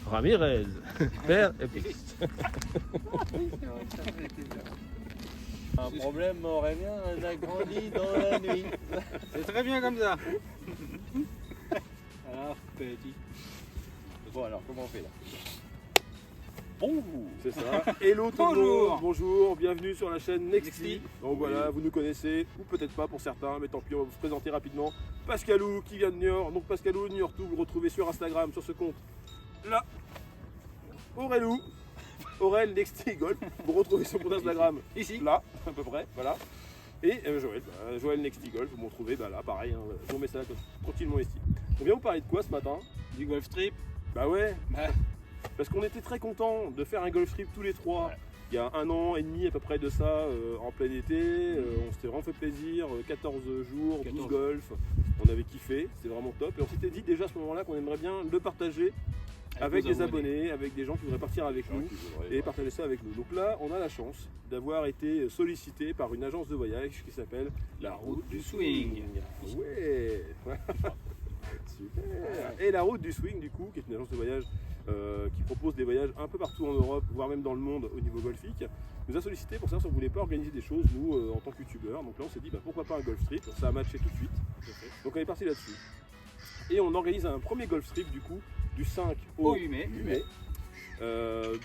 Ramirez, père et fils. Un problème, Aurélien, on a grandi dans la nuit. C'est très bien comme ça. Alors, petit. Bon, alors, comment on fait là? Bonjour. C'est ça. Hello tout le Bonjour. monde, bonjour, bienvenue sur la chaîne Nexty. Nexty. Donc voilà, vous nous connaissez, ou peut-être pas pour certains, mais tant pis, on va vous présenter rapidement Pascalou qui vient de Niort. Donc Pascalou, Niort, vous le retrouvez sur Instagram, sur ce compte là. Aurélou, Aurel Nexty Golf, vous retrouvez son compte Instagram Ici. là, à peu près, voilà. Et Joël, Joël Nexty Golf, vous me retrouvez là, pareil, hein, je vous mets ça tranquillement ici. On vient vous parler de quoi ce matin? Du golf trip. Bah ouais, Bah, parce qu'on était très contents de faire un golf trip tous les trois. Ouais. Il y a 1 an et demi à peu près de ça, en plein été. On s'était vraiment fait plaisir, 14 jours, 12 14. golf. On avait kiffé, c'était vraiment top. Et on s'était dit déjà à ce moment-là qu'on aimerait bien le partager avec nos des abonnés, avec des gens qui voudraient partir avec nous et Et partager ça avec nous. Donc là, on a la chance d'avoir été sollicité par une agence de voyage qui s'appelle La Route du Swing. Ouais. Super. Et La Route du Swing, du coup, qui est une agence de voyage qui propose des voyages un peu partout en Europe, voire même dans le monde au niveau golfique, nous a sollicité pour savoir si on voulait pas organiser des choses, nous, en tant que youtubeurs. Donc là, on s'est dit, bah, pourquoi pas un golf trip? Ça a matché tout de suite. Donc on est parti là-dessus. Et on organise un premier golf trip, du coup, du 5 au 8 mai. 8 mai.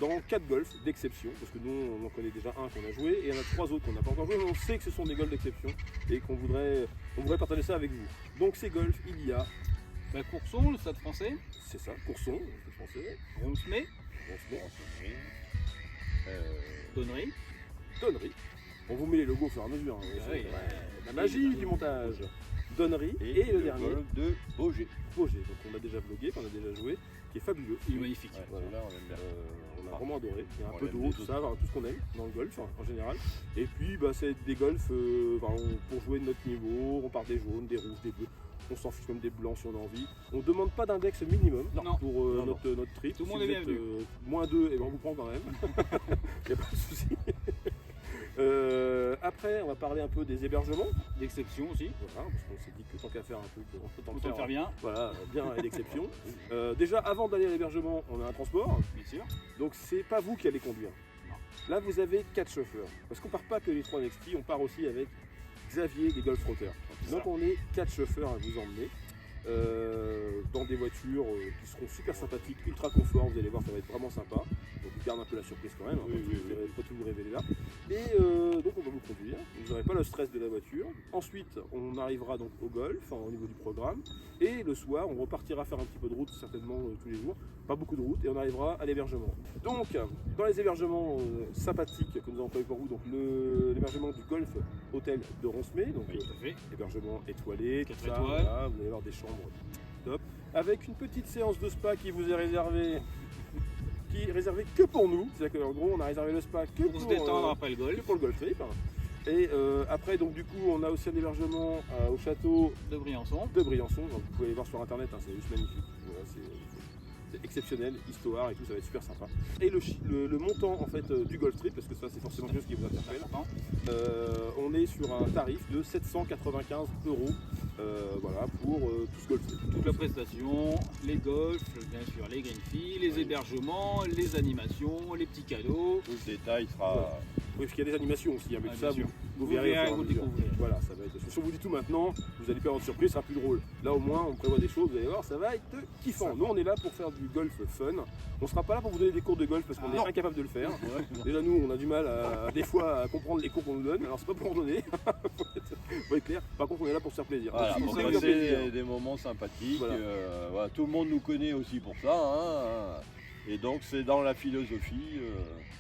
Dans 4 golfs d'exception, parce que nous on en connaît déjà un qu'on a joué et il y en a 3 autres qu'on n'a pas encore joué, mais on sait que ce sont des golfs d'exception et qu'on voudrait partager ça avec vous. Donc ces golfs, il y a, Bah, Courson, le stade français. c'est ça, Courson, c'est français, Roncemet. Donnery. Donnery, on vous met les logos au fur et à mesure, hein, Ah oui. la magie du montage. Donnery et le dernier, golf de Beaugé. Beaugé, donc on a déjà vlogué, qu'on a déjà joué, qui est fabuleux. Il est magnifique. Ouais, Voilà. celui-là, on aime bien. On a vraiment adoré. Il y a un On peu aime d'eau, les tout autres. ça, enfin, tout ce qu'on aime dans le golf en général. Et puis bah, c'est des golfs pour jouer de notre niveau. On part des jaunes, des rouges, des bleus. On s'en fiche même des blancs si on a envie. On ne demande pas d'index minimum Non. pour Non, notre trip. Tout le Si monde vous est êtes, bienvenu. -2, et ben on vous prend quand même. Il n'y a pas de souci. Après, on va parler un peu des hébergements. D'exception aussi. Voilà, parce qu'on s'est dit que tant qu'à faire un truc, autant Autant le faire bien, Voilà, bien et d'exception. Déjà, avant d'aller à l'hébergement, on a un transport. bien sûr. Donc c'est pas vous qui allez conduire. Non. Là vous avez 4 chauffeurs. Parce qu'on part pas que les 3 Nexty, on part aussi avec Xavier des Golf Trotters. Donc on est 4 chauffeurs à vous emmener dans des voitures qui seront super sympathiques, ultra confort, vous allez voir ça va être vraiment sympa. Donc on garde un peu la surprise quand même, hein, Oui, oui, faut tout vous révéler là. Et donc on va vous conduire, vous n'aurez pas le stress de la voiture. Ensuite on arrivera donc au golf, enfin, au niveau du programme. Et le soir on repartira faire un petit peu de route certainement tous les jours. Pas beaucoup de route et on arrivera à l'hébergement. Donc dans les hébergements sympathiques que nous avons prévu pour vous, donc l'hébergement du Golf Hôtel de Roncemet, donc Oui, tout à fait. hébergement étoilé, tout 4 ça, étoiles. voilà, vous allez avoir des chambres top, avec une petite séance de spa qui vous est réservée, qui est réservée que pour nous. C'est-à-dire qu'en gros on a réservé le spa que Pour se détendre après le que golf. pour le golf trip. Et après donc du coup on a aussi un hébergement au château De Briançon. de Briançon, donc vous pouvez aller voir sur internet, hein, c'est juste magnifique. Voilà, c'est exceptionnel, histoire et tout, ça va être super sympa. Et le montant en fait du golf trip, parce que ça c'est forcément quelque chose qui vous interpelle, Important. on est sur un tarif de 795 €, voilà, pour tout ce golf trip. Toute la prestation, les golfs, bien sûr, les green fees, les hébergements, les animations, les petits cadeaux. Tout le détail sera. Oui, parce qu'il y a des animations aussi, hein, mais Ah, tout ça bien sûr. vous Vous verrez, verrez, au fur et à vous mesure. découvrez. Voilà, ça va être. Si on vous dit tout maintenant, vous allez pas avoir de surprise, ça sera plus drôle. Là au moins on prévoit des choses, vous allez voir, ça va être kiffant. Nous on est là pour faire du golf fun. On sera pas là pour vous donner des cours de golf parce qu'on est incapable de le faire. Déjà nous on a du mal des fois à comprendre les cours qu'on nous donne, alors c'est pas pour en donner. Faut être clair. Par contre on est là pour se faire plaisir. Voilà, Donc, si pour vous voulez vous faire passer plaisir, des moments sympathiques. Voilà. Voilà, tout le monde nous connaît aussi pour ça. Hein. Et donc c'est dans la philosophie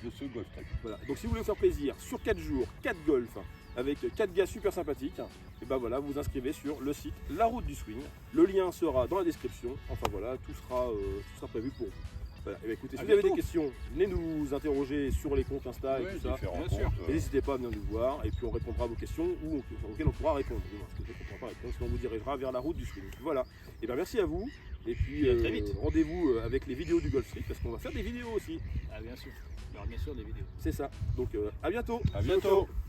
de ce golf trip. voilà. Donc si vous voulez vous faire plaisir sur 4 jours, 4 golfs, avec 4 gars super sympathiques, et ben voilà, vous vous inscrivez sur le site La Route du Swing. Le lien sera dans la description. Enfin voilà, tout sera prévu pour vous. Voilà. Et ben, écoutez, si À vous avez des bientôt. questions, venez nous interroger sur les comptes Insta et Ouais, tout ça. différents bien sûr. comptes, Et n'hésitez pas à venir nous voir et puis on répondra à vos questions ou auxquelles on pourra répondre. Du moins, parce que peut-être qu'on pourra pas répondre, sinon on vous dirigera vers la route du swing. Voilà. Et bien merci à vous. Et puis Et à très vite. rendez-vous avec les vidéos du Golf Trip parce qu'on va faire des vidéos aussi. Ah, bien sûr. Il y aura bien sûr des vidéos. C'est ça. Donc à bientôt. À bientôt.